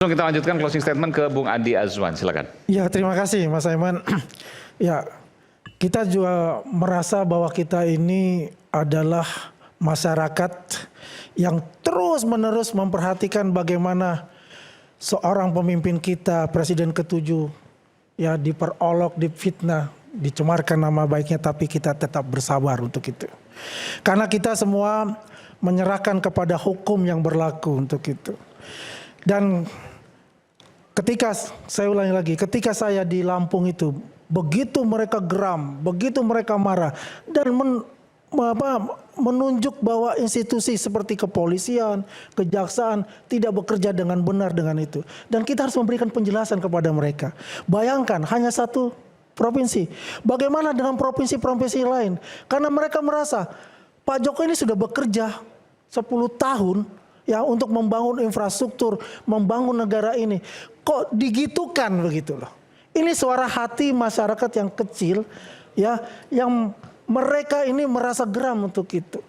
Kita lanjutkan closing statement ke Bung Andi Azwan, silakan. Ya, terima kasih Mas Aiman. Ya, kita juga merasa bahwa kita ini adalah masyarakat yang terus-menerus memperhatikan bagaimana seorang pemimpin kita, Presiden ke-7, ya diperolok, difitnah, dicemarkan nama baiknya, tapi kita tetap bersabar untuk itu. Karena kita semua menyerahkan kepada hukum yang berlaku untuk itu. Dan ketika, saya ulangi lagi, ketika saya di Lampung itu, begitu mereka geram, begitu mereka marah, dan menunjuk bahwa institusi seperti kepolisian, kejaksaan tidak bekerja dengan benar dengan itu. Dan kita harus memberikan penjelasan kepada mereka. Bayangkan hanya satu provinsi. Bagaimana dengan provinsi-provinsi lain? Karena mereka merasa Pak Jokowi ini sudah bekerja 10 tahun ya untuk membangun infrastruktur, membangun negara ini. Kok digitukan begitu loh. Ini suara hati masyarakat yang kecil ya, yang mereka ini merasa geram untuk itu.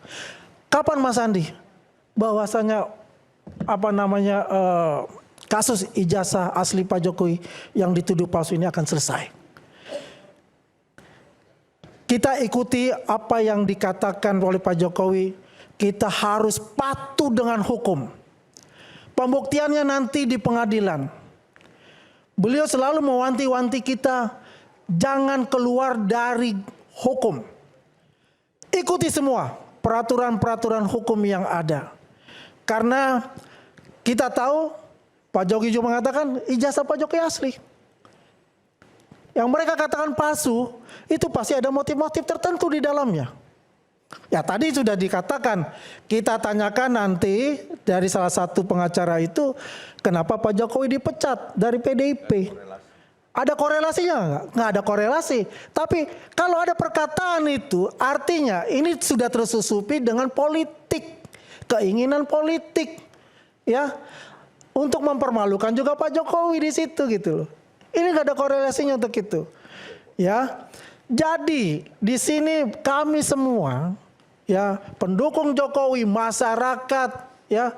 Kapan Mas Andi bahwasanya kasus ijazah asli Pak Jokowi yang dituduh palsu ini akan selesai? Kita ikuti apa yang dikatakan oleh Pak Jokowi, kita harus patuh dengan hukum. Pembuktiannya nanti di pengadilan. Beliau selalu mewanti-wanti kita jangan keluar dari hukum. Ikuti semua peraturan-peraturan hukum yang ada. Karena kita tahu Pak Jokowi juga mengatakan ijazah Pak Jokowi asli. Yang mereka katakan palsu itu pasti ada motif-motif tertentu di dalamnya. Ya tadi sudah dikatakan, kita tanyakan nanti dari salah satu pengacara itu kenapa Pak Jokowi dipecat dari PDIP. Ada korelasinya enggak? Nggak ada korelasi. Tapi kalau ada perkataan itu artinya ini sudah tersusupi dengan politik, keinginan politik, ya, untuk mempermalukan juga Pak Jokowi di situ gitu loh. Ini nggak ada korelasinya untuk itu, ya. Jadi di sini kami semua, ya, pendukung Jokowi, masyarakat, ya,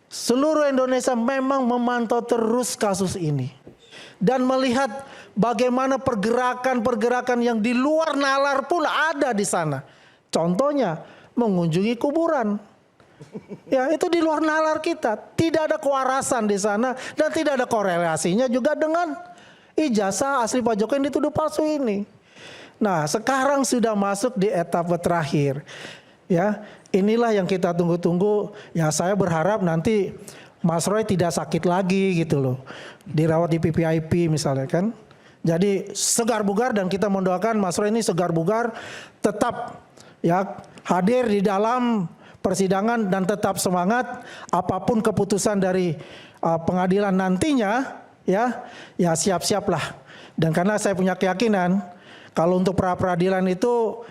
seluruh Indonesia memang memantau terus kasus ini. Dan melihat bagaimana pergerakan-pergerakan yang di luar nalar pun ada di sana. Contohnya mengunjungi kuburan. Ya itu di luar nalar kita. Tidak ada kewarasan di sana dan tidak ada korelasinya juga dengan ijazah asli Pak Jokowi yang dituduh palsu ini. Nah sekarang sudah masuk di etapa terakhir. Ya inilah yang kita tunggu-tunggu. Ya saya berharap nanti Mas Roy tidak sakit lagi gitu loh. Dirawat di PPIP misalnya kan. Jadi segar bugar dan kita mendoakan Mas Roy ini segar bugar tetap ya hadir di dalam persidangan dan tetap semangat apapun keputusan dari pengadilan nantinya ya siap-siaplah. Dan karena saya punya keyakinan kalau untuk pra peradilan itu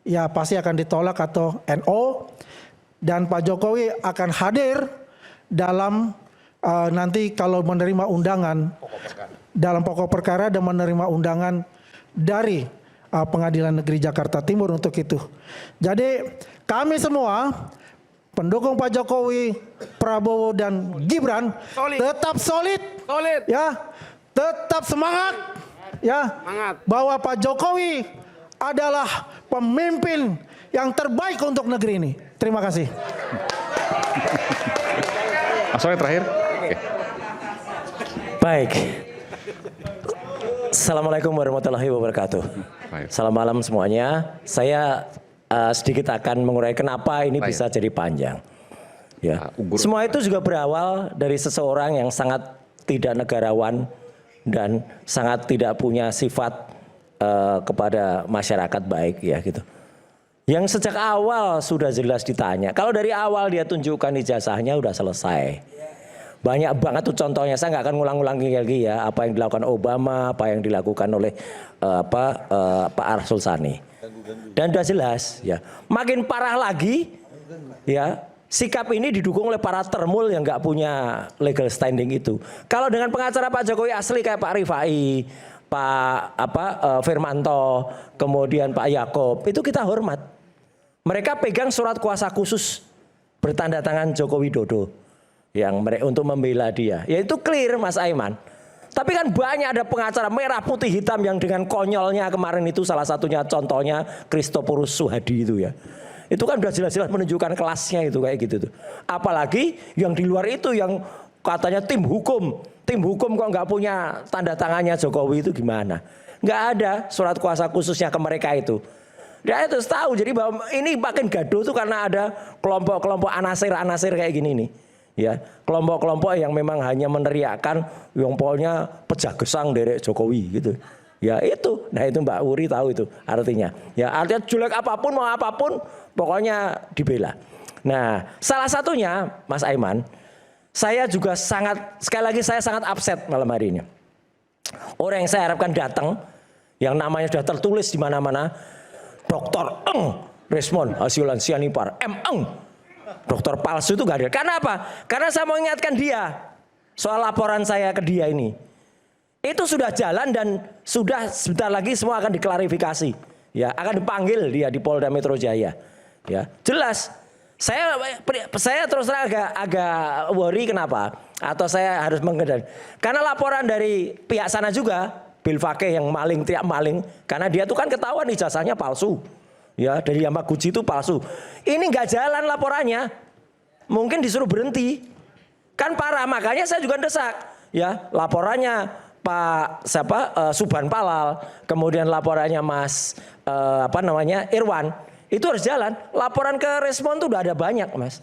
ya pasti akan ditolak atau NO dan Pak Jokowi akan hadir dalam nanti kalau menerima undangan dalam pokok perkara dan menerima undangan dari Pengadilan Negeri Jakarta Timur untuk itu. Jadi kami semua pendukung Pak Jokowi, Prabowo dan Gibran tetap solid, ya, tetap semangat, ya, bahwa Pak Jokowi adalah pemimpin yang terbaik untuk negeri ini. Terima kasih. Mas Roy terakhir. Oke. Baik. Assalamualaikum warahmatullahi wabarakatuh. Selamat malam semuanya. Saya sedikit akan mengurai kenapa ini bisa jadi panjang. Ya. Semua itu juga berawal dari seseorang yang sangat tidak negarawan dan sangat tidak punya sifat kepada masyarakat baik ya gitu. Yang sejak awal sudah jelas ditanya. Kalau dari awal dia tunjukkan ijazahnya udah selesai. Banyak banget tuh contohnya. Saya nggak akan ngulang-ulangi lagi ya. Apa yang dilakukan Obama, apa yang dilakukan oleh Pak Arsul Sani. Dan udah jelas ya. Makin parah lagi ya. Sikap ini didukung oleh para termul yang nggak punya legal standing itu. Kalau dengan pengacara Pak Jokowi asli kayak Pak Rifai, Pak Firmanto, kemudian Pak Yaakob, itu kita hormat. Mereka pegang surat kuasa khusus bertanda tangan Joko Widodo. yang mereka untuk membela dia. Ya itu clear Mas Aiman. Tapi kan banyak ada pengacara merah putih hitam yang dengan konyolnya kemarin itu salah satunya contohnya Christoporus Suhadi itu ya. Itu kan udah jelas-jelas menunjukkan kelasnya itu kayak gitu tuh. Apalagi yang di luar itu yang katanya tim hukum kok nggak punya tanda tangannya Jokowi itu gimana? Nggak ada surat kuasa khususnya ke mereka itu. Dia itu tahu jadi bahwa ini makin gaduh tuh karena ada kelompok-kelompok anasir kayak gini nih. Ya, kelompok-kelompok yang memang hanya meneriakkan yang pokoknya pejah gesang derek Jokowi gitu. Ya itu, nah itu Mbak Wuri tahu itu artinya. Ya artinya jelek apapun mau apapun pokoknya dibela. Nah salah satunya Mas Aiman, saya juga sekali lagi saya sangat upset malam hari ini. Orang yang saya harapkan datang, yang namanya sudah tertulis di mana-mana, Dr. Resmond Hasiolan Sianipar, dokter palsu itu gak hadir. Karena apa? Karena saya mau ingatkan dia soal laporan saya ke dia ini. Itu sudah jalan dan sudah sebentar lagi semua akan diklarifikasi. Ya, akan dipanggil dia di Polda Metro Jaya. Ya, jelas. Saya terus terang agak worry kenapa? Atau saya harus mengendal. Karena laporan dari pihak sana juga, Bil Fakih yang maling tiap maling, karena dia tuh kan ketahuan ijazahnya palsu. Ya, dari Yamaguchi itu palsu. Ini nggak jalan laporannya. Mungkin disuruh berhenti. Kan parah, makanya saya juga desak. Ya, laporannya Pak Subhan Palal, kemudian laporannya Mas Irwan, itu harus jalan. Laporan ke Respon tuh udah ada banyak, Mas.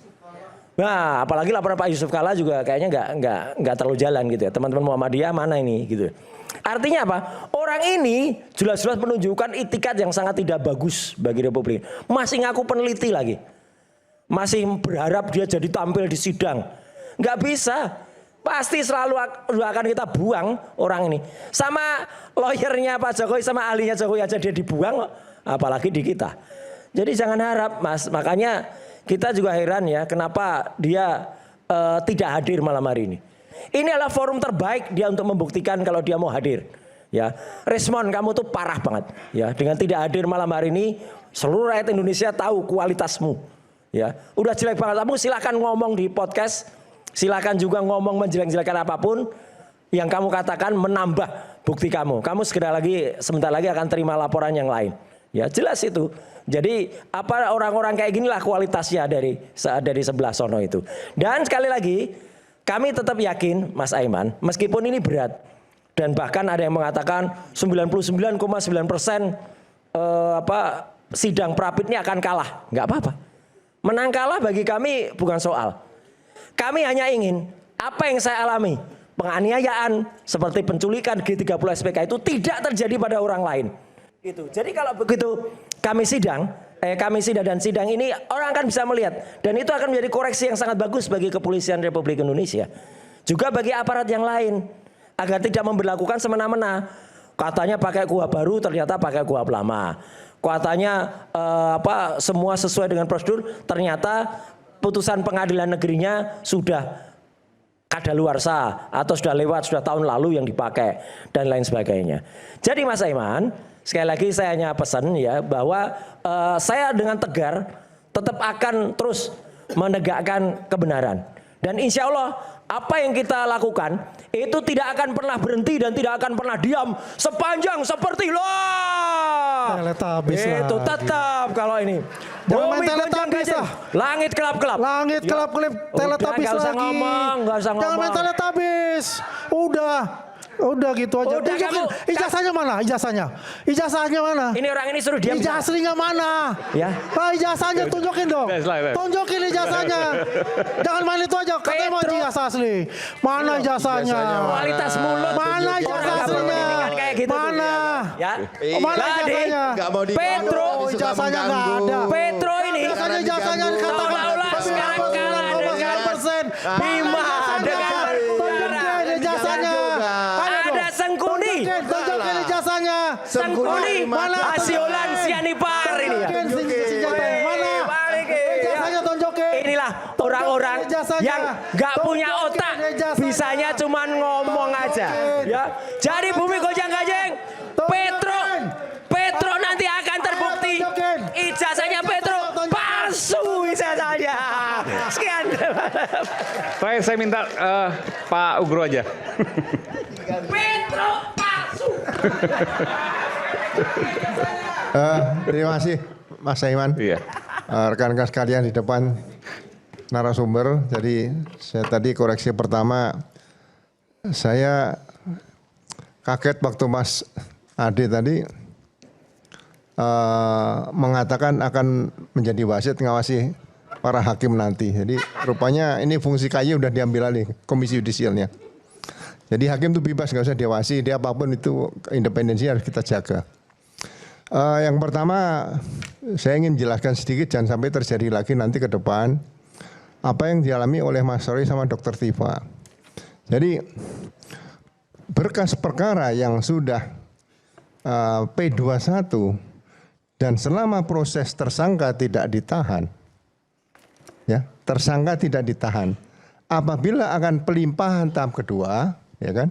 Nah, apalagi laporan Pak Yusuf Kalla juga kayaknya nggak terlalu jalan gitu ya. Teman-teman Muhammadiyah mana ini gitu. Artinya apa? Orang ini jelas-jelas menunjukkan itikat yang sangat tidak bagus bagi Republik. Masih ngaku peneliti lagi. Masih berharap dia jadi tampil di sidang. Nggak bisa. Pasti selalu akan kita buang orang ini. Sama lawyernya Pak Jokowi, sama ahlinya Jokowi aja dia dibuang, apalagi di kita. Jadi jangan harap, Mas. Makanya kita juga heran ya, kenapa dia tidak hadir malam hari ini. Ini adalah forum terbaik dia untuk membuktikan kalau dia mau hadir. Ya, Resmond, kamu tuh parah banget. Ya, dengan tidak hadir malam hari ini, seluruh rakyat Indonesia tahu kualitasmu. Ya, udah jelek banget. Kamu silakan ngomong di podcast, silakan juga ngomong menjelek-jelekan apapun yang kamu katakan menambah bukti kamu. Kamu sebentar lagi akan terima laporan yang lain. Ya, jelas itu. Jadi apa orang-orang kayak ginilah kualitasnya dari sebelah sono itu. Dan sekali lagi kami tetap yakin Mas Aiman, meskipun ini berat dan bahkan ada yang mengatakan 99,9% sidang Prapit ini akan kalah, nggak apa-apa. Menang kalah bagi kami bukan soal. Kami hanya ingin apa yang saya alami, penganiayaan seperti penculikan G30 SPK itu tidak terjadi pada orang lain. Gitu. Jadi kalau begitu kami sidang dan sidang ini orang akan bisa melihat dan itu akan menjadi koreksi yang sangat bagus bagi kepolisian Republik Indonesia. Juga bagi aparat yang lain agar tidak memberlakukan semena-mena. Katanya pakai kuhab baru ternyata pakai kuhab lama. Katanya semua sesuai dengan prosedur ternyata putusan pengadilan negerinya sudah kadaluarsa atau sudah lewat, sudah tahun lalu yang dipakai dan lain sebagainya. Jadi Mas Aiman, sekali lagi saya hanya pesan ya bahwa saya dengan tegar tetap akan terus menegakkan kebenaran. Dan insya Allah apa yang kita lakukan itu tidak akan pernah berhenti dan tidak akan pernah diam sepanjang seperti itu tetap kalau ini. Bumi gonjang ganjing, langit kelap-kelap. Langit kelap-kelip, teletabis lagi. Nggak usah ngomong. Jangan main teletabis. Udah gitu aja. Udah, Ijazahnya mana? Ijazahnya mana? Ini orang ini suruh diam. Ijazahnya mana? Ya. Ijazahnya tunjukin dong. Tunjukin ijazahnya. Jangan main itu aja. Katanya mau ijazah asli. Mana ijazahnya? Kualitas mulut. Mana ijazah aslinya? Mana? Ya. Mana ijazahnya? Petro. Ijazahnya nggak ada. Petro ini. Ijazahnya dikatakan sekarang kalah dengan Bima dengan ijazahnya. Ada Sengkuni. Tunjukin ijazahnya. Sengkuni. Hasiolan Sianipar ini ya. Mana? Ijazahnya tunjukin. Inilah orang-orang yang nggak punya otak, bisanya cuman ngomong aja. Ya. Jadi bumi gonjang-ganjing. Petro nanti akan terbukti ijazahnya Petro palsu ijazahnya. Sekian. Terakhir saya minta Pak Ugro aja. Petro palsu. Terima kasih Mas Saiman. Iya. Rekan-rekan sekalian di depan narasumber. Jadi saya tadi koreksi pertama, saya kaget waktu Mas Ade tadi mengatakan akan menjadi wasit ngawasi para hakim nanti. Jadi rupanya ini fungsi KY udah diambil alih komisi yudisialnya. Jadi hakim itu bebas, nggak usah diawasi, dia apapun itu independensi harus kita jaga. Yang pertama saya ingin jelaskan sedikit, jangan sampai terjadi lagi nanti ke depan apa yang dialami oleh Mas Roy sama Dr. Tifa. Jadi berkas perkara yang sudah P21 dan selama proses tersangka tidak ditahan, ya tersangka tidak ditahan, apabila akan pelimpahan tahap kedua, ya kan?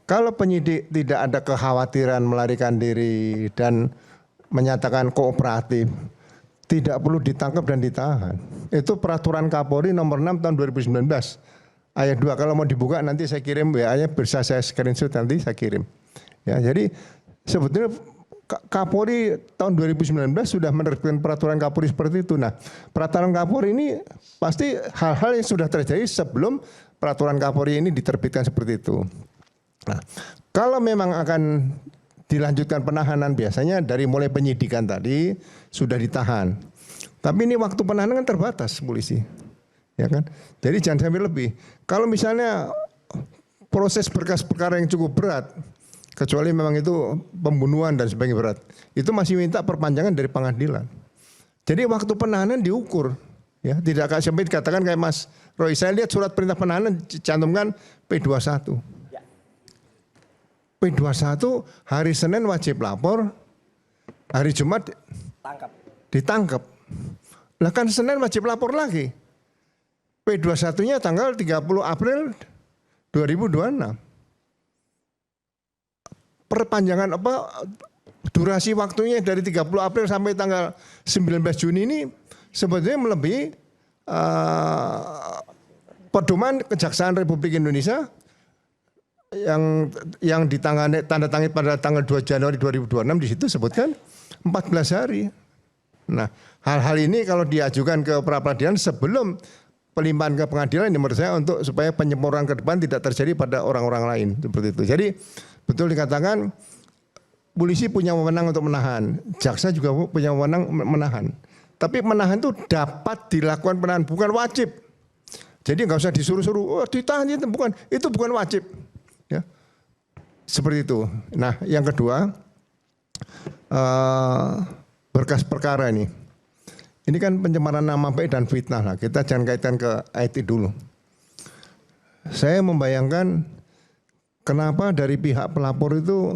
Kalau penyidik tidak ada kekhawatiran melarikan diri dan menyatakan kooperatif, tidak perlu ditangkap dan ditahan. Itu peraturan Kapolri nomor 6 tahun 2019 ayat 2. Kalau mau dibuka nanti saya kirim WA-nya, bisa saya screenshot nanti saya kirim. Ya, jadi sebetulnya Kapolri tahun 2019 sudah menerbitkan peraturan Kapolri seperti itu. Nah, peraturan Kapolri ini pasti hal-hal yang sudah terjadi sebelum peraturan Kapolri ini diterbitkan seperti itu. Nah, kalau memang akan dilanjutkan penahanan, biasanya dari mulai penyidikan tadi sudah ditahan. Tapi ini waktu penahanan kan terbatas polisi, ya kan? Jadi jangan sampai lebih. Kalau misalnya proses berkas perkara yang cukup berat, kecuali memang itu pembunuhan dan sebagainya berat, itu masih minta perpanjangan dari pengadilan. Jadi waktu penahanan diukur, ya tidak sampai dikatakan kayak Mas Roy. Saya lihat surat perintah penahanan cantumkan P21. P21 hari Senin wajib lapor, hari Jumat ditangkap. Lah kan Senin wajib lapor lagi. P21-nya tanggal 30 April 2026. Perpanjangan durasi waktunya dari 30 April sampai tanggal 19 Juni ini sebetulnya melebihi pedoman Kejaksaan Republik Indonesia yang tanda tangan pada tanggal 2 Januari 2026 di situ sebutkan 14 hari. Nah, hal-hal ini kalau diajukan ke pra-peradilan sebelum pelimpahan ke pengadilan, ini menurut saya untuk supaya penyempurnaan ke depan tidak terjadi pada orang-orang lain seperti itu. Jadi betul dikatakan polisi punya wewenang untuk menahan, jaksa juga punya wewenang menahan. Tapi menahan itu dapat dilakukan penahan, bukan wajib. Jadi nggak usah disuruh-suruh, oh, ditahan itu bukan wajib. Ya, seperti itu. Nah, yang kedua, berkas perkara ini kan pencemaran nama baik dan fitnah lah. Kita jangan kaitkan ke IT dulu. Saya membayangkan kenapa dari pihak pelapor itu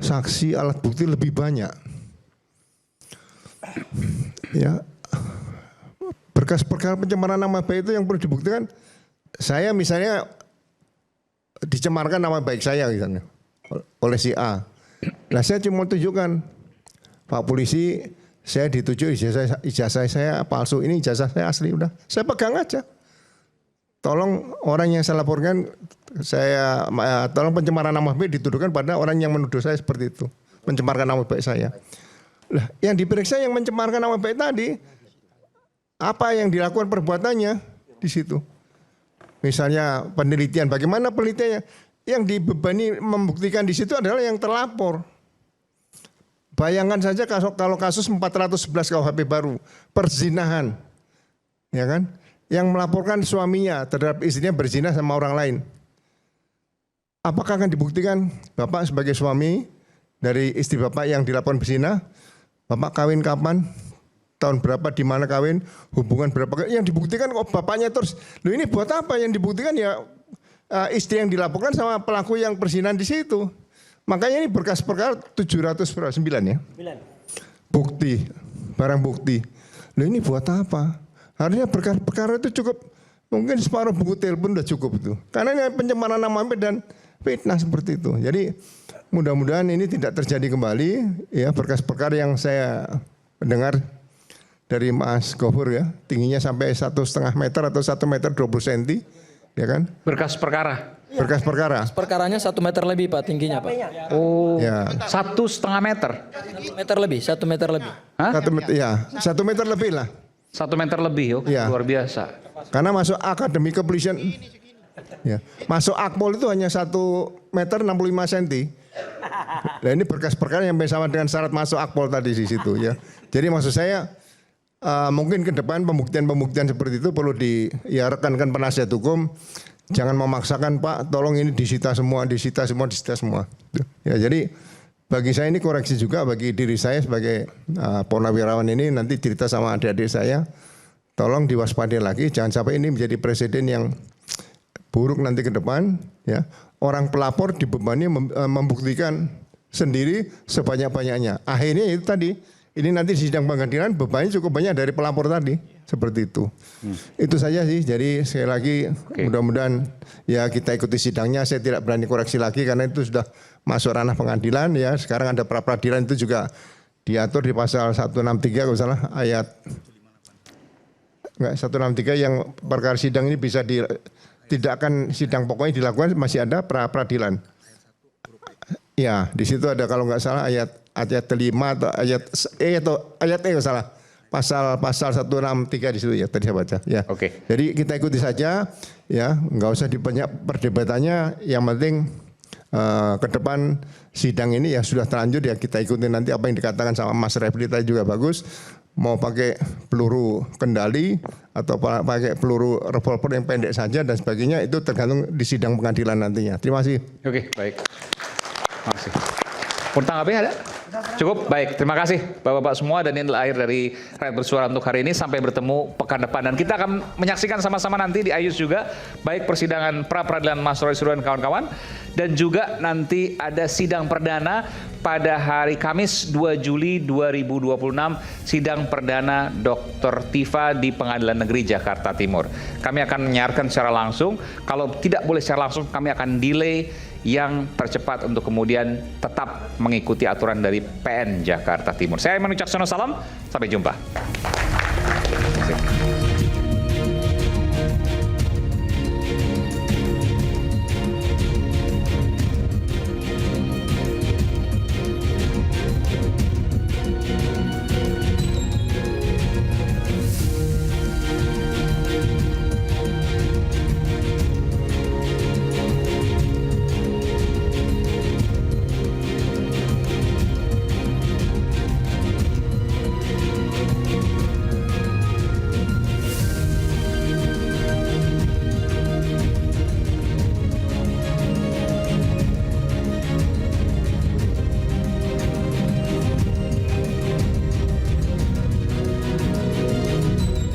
saksi alat bukti lebih banyak. Ya, berkas perkara pencemaran nama baik itu yang perlu dibuktikan. Saya misalnya dicemarkan nama baik saya misalnya oleh si A. Nah, saya cuma tunjukkan, Pak Polisi, saya dituju ijazah saya palsu, ini ijazah saya asli, udah saya pegang aja. Tolong orang yang saya laporkan, tolong pencemaran nama baik dituduhkan pada orang yang menuduh saya seperti itu, mencemarkan nama baik saya. Lah, yang diperiksa yang mencemarkan nama baik tadi, apa yang dilakukan perbuatannya di situ. Misalnya penelitian, bagaimana penelitiannya? Yang dibebani membuktikan di situ adalah yang terlapor. Bayangkan saja kalau kasus 411 KUHP baru, perzinahan, ya kan? Yang melaporkan suaminya terhadap istrinya berzina sama orang lain. Apakah akan dibuktikan Bapak sebagai suami dari istri Bapak yang dilaporkan berzina? Bapak kawin kapan? Tahun berapa, di mana kawin, hubungan berapa, yang dibuktikan kok bapaknya terus. Loh, ini buat apa? Yang dibuktikan ya istri yang dilaporkan sama pelaku yang perzinahan di situ. Makanya ini berkas perkara 709 ya. Bukti, barang bukti. Loh, ini buat apa? Harusnya berkas perkara itu cukup, mungkin separuh buku telepon udah cukup itu. Karena ini pencemaran nama baik dan fitnah seperti itu. Jadi mudah-mudahan ini tidak terjadi kembali ya, berkas perkara yang saya dengar dari Mas Gofur ya, tingginya sampai 1,5 meter atau 1 meter 20 cm, ya kan? Berkas perkara. Berkas perkara. Perkaranya 1 meter lebih Pak tingginya Pak. Oh, Ya. 1,5 meter. 1 meter lebih, 1 meter lebih. Hah? 1 meter, ya, 1 meter lebih lah. 1 meter lebih, oh, Iya. luar biasa. Karena masuk akademi kepolisian, ya, masuk akpol itu hanya 1 meter 65 cm. Nah ini berkas perkara yang sama dengan syarat masuk akpol tadi di situ ya. Jadi maksud saya mungkin ke depan pembuktian seperti itu perlu ya rekan-rekan penasihat hukum jangan memaksakan Pak, tolong ini disita semua. Ya jadi bagi saya ini koreksi juga bagi diri saya sebagai purnawirawan ini nanti cerita sama adik-adik saya, tolong diwaspadai lagi, jangan sampai ini menjadi presiden yang buruk nanti ke depan ya. Orang pelapor dibebani membuktikan sendiri sebanyak-banyaknya. Akhirnya itu tadi, ini nanti di sidang pengadilan bebannya cukup banyak dari pelapor tadi. Seperti itu. Itu saja sih. Jadi sekali lagi mudah-mudahan ya kita ikuti sidangnya. Saya tidak berani koreksi lagi karena itu sudah masuk ranah pengadilan ya. Sekarang ada pra peradilan itu juga diatur di pasal 163 kalau salah ayat 163 yang perkara sidang ini bisa tidak akan sidang pokoknya dilakukan masih ada pra peradilan. Ya, di situ ada kalau nggak salah ayat 5 atau ayat E kalau salah. Pasal 163 di situ ya tadi saya baca ya. Oke. Jadi kita ikuti saja ya, nggak usah dibanyak perdebatannya. Yang penting ke depan sidang ini ya sudah terlanjur ya kita ikuti nanti apa yang dikatakan sama Mas Refli tadi juga bagus. Mau pakai peluru kendali atau pakai peluru revolver yang pendek saja dan sebagainya itu tergantung di sidang pengadilan nantinya. Terima kasih. Oke, baik. Terima kasih. Mau tanggapi ada? Cukup, baik. Terima kasih Bapak-Bapak semua dan ini adalah akhir dari Rakyat Bersuara untuk hari ini. Sampai bertemu pekan depan dan kita akan menyaksikan sama-sama nanti di Ayus juga baik persidangan pra peradilan Mas Roy Suryo dan kawan-kawan dan juga nanti ada sidang perdana pada hari Kamis 2 Juli 2026 sidang perdana Dr. Tifa di Pengadilan Negeri Jakarta Timur. Kami akan menyiarkan secara langsung. Kalau tidak boleh secara langsung kami akan delay yang tercepat untuk kemudian tetap mengikuti aturan dari PN Jakarta Timur. Saya Aiman Wicaksono, salam, sampai jumpa.